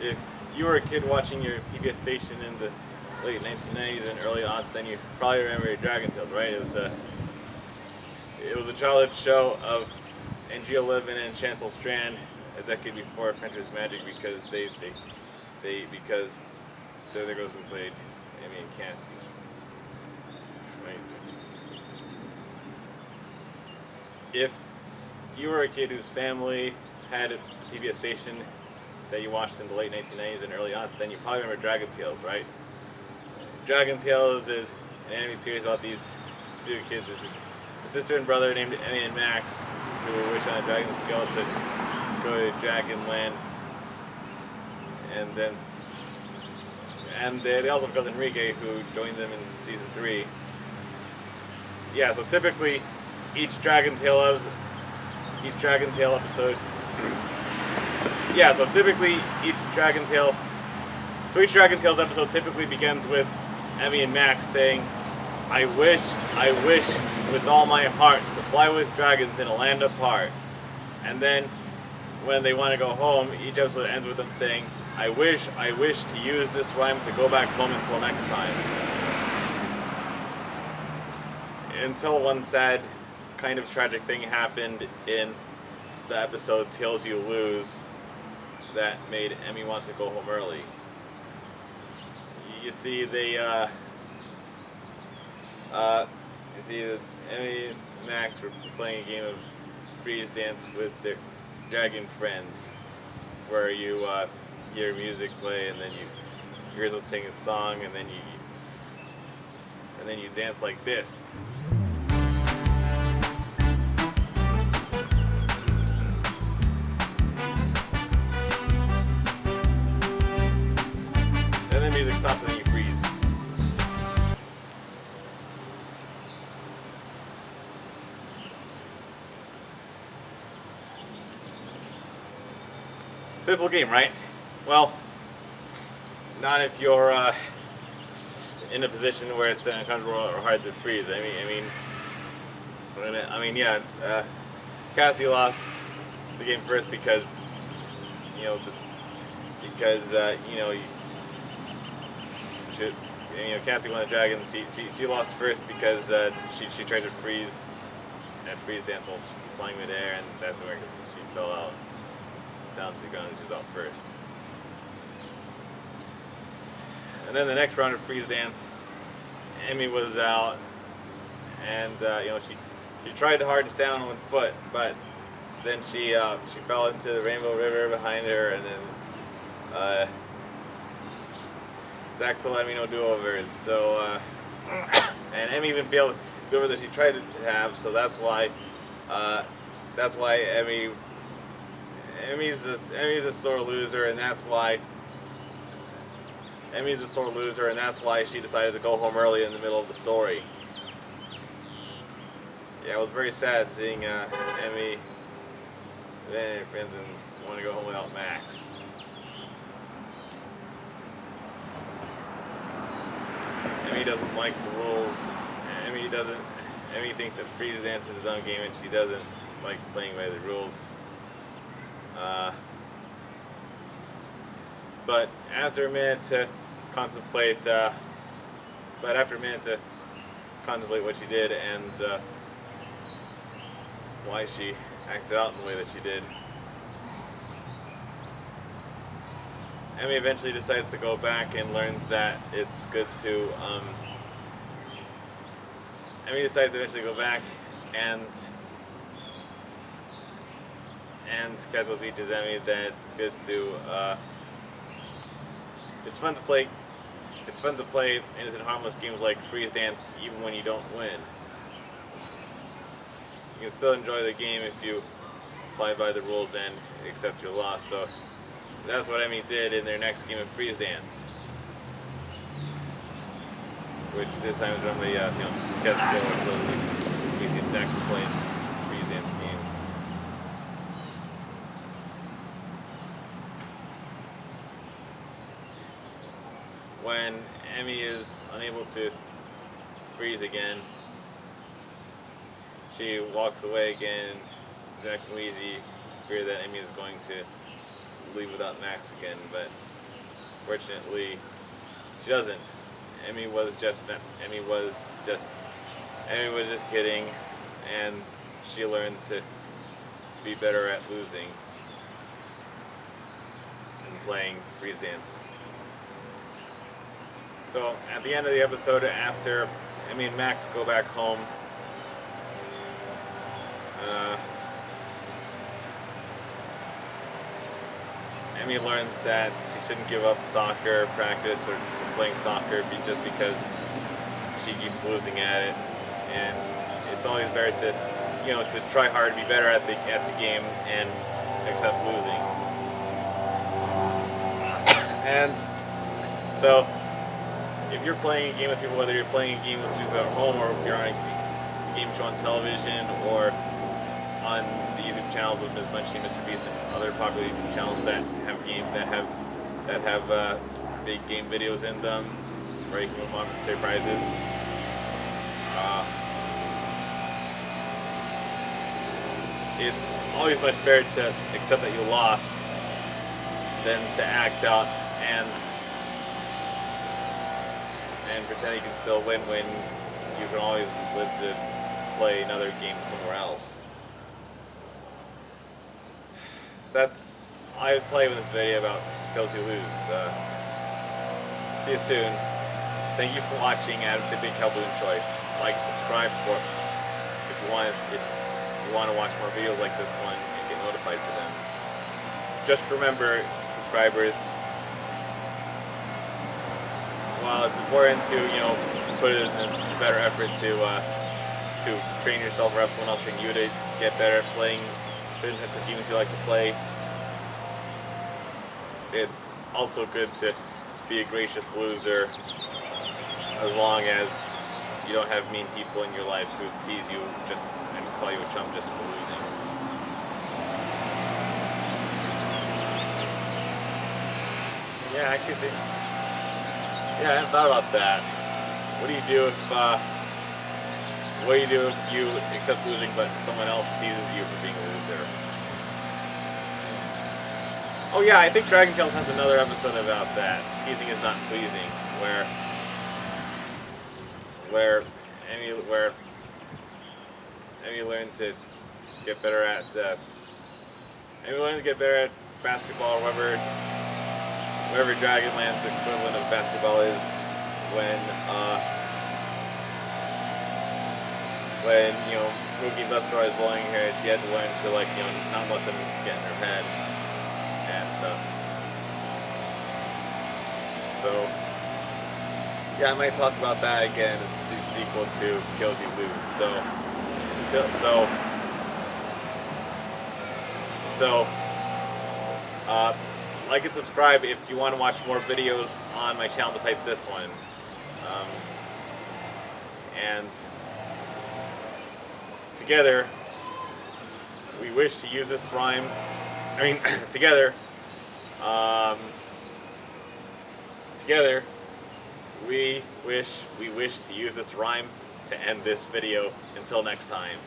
if you were a kid watching your PBS station in the late 1990s and early aughts, then you probably remember Dragon Tales, right? It was a childhood show of Angela Levin and Chancel Strand a decade before Fencer's Magic because because they're the girls who played Emmy and Cassie. Right? If you were a kid whose family had a PBS station that you watched in the late 1990s and early aughts, then you probably remember Dragon Tales, right? Dragon Tales is an animated series about these two kids. It's a sister and brother named Emmy and Max who wish on a dragon scale to go to Dragon Land. And they also have cousin Enrique who joined them in season 3. Yeah, so typically each Dragon Tale episode. Yeah, so typically each Dragon Tales episode typically begins with Emmy and Max saying, I wish with all my heart to fly with dragons in a land apart. And then when they want to go home, each episode ends with them saying, I wish to use this rhyme to go back home until next time. Until one sad, kind of tragic thing happened in the episode Tales You Lose that made Emmy want to go home early. You see, Emmy and Max were playing a game of freeze dance with their dragon friends, where you hear music play, and then yours will sing a song, and then you dance like this. And then music stops, and then you freeze. Simple game, right? Well, not if you're in a position where it's uncomfortable or hard to freeze. Cassie lost the game first because Cassie won the dragons. She lost first because she tried to freeze at freeze dance while flying midair, and that's where she fell out down to the ground and she was out first. And then the next round of freeze dance, Emmy was out, and she tried hard to stand on one foot, but then she fell into the Rainbow River behind her, and then Zach told Emmy no do-overs. So and Emmy even failed the do-over that she tried to have, so that's why Emmy's a sore loser, and that's why she decided to go home early in the middle of the story. Yeah, it was very sad seeing Emmy and her friends and want to go home without Max. Emmy doesn't like the rules. Emmy thinks that freeze dance is a dumb game, and she doesn't like playing by the rules. But after a minute to contemplate what she did and why she acted out in the way that she did, Emmy eventually decides to go back and learns that it's good to. Emmy decides to eventually go back and Castle teaches Emmy that it's good to. It's fun to play innocent, harmless games like freeze dance, even when you don't win. You can still enjoy the game if you play by the rules and accept your loss. So that's what Emmy did in their next game of freeze dance, which this time is from the we see exactly playing freeze dance game. When Emmy is unable to freeze again, she walks away again. Zach and Weezy fear that Emmy is going to leave without Max again, but fortunately, she doesn't. Emmy was just kidding, and she learned to be better at losing and playing freeze dance. So at the end of the episode, after Emmy and Max go back home, Emmy learns that she shouldn't give up soccer practice or playing soccer just because she keeps losing at it, and it's always better to try hard, be better at the game, and accept losing. And so, if you're playing a game with people, whether you're playing a game with people at home or if you're on a game show on television or on the YouTube channels of Ms. Bunchy, Mr. Beast, and other popular YouTube channels that have big game videos in them, where you can win monetary prizes. It's always much better to accept that you lost than to act out and pretend you can still win when you can always live to play another game somewhere else. That's all I have to tell you in this video about Tells You Lose. See you soon. Thank you for watching Adam the Big Cowboy and Troy. Like and subscribe if you want to watch more videos like this one and get notified for them. Just remember, subscribers, while it's important to put in a better effort to train yourself or have someone else train you to get better at playing certain types of games you like to play, it's also good to be a gracious loser, as long as you don't have mean people in your life who tease you and call you a chump just for losing. Yeah, I hadn't thought about that. What do you do if you accept losing but someone else teases you for being a loser? Oh yeah, I think Dragon Tales has another episode about that. Teasing is not pleasing, where Emmy learned to get better at basketball, or whatever Dragonland's equivalent of basketball is, when Mookie Buster is blowing her hair, she had to learn to not let them get in her head and stuff. So yeah, I might talk about that again. It's the sequel to Tells You Lose. So like and subscribe if you want to watch more videos on my channel besides this one. And together, we wish to use this rhyme. Together we wish to use this rhyme to end this video. Until next time.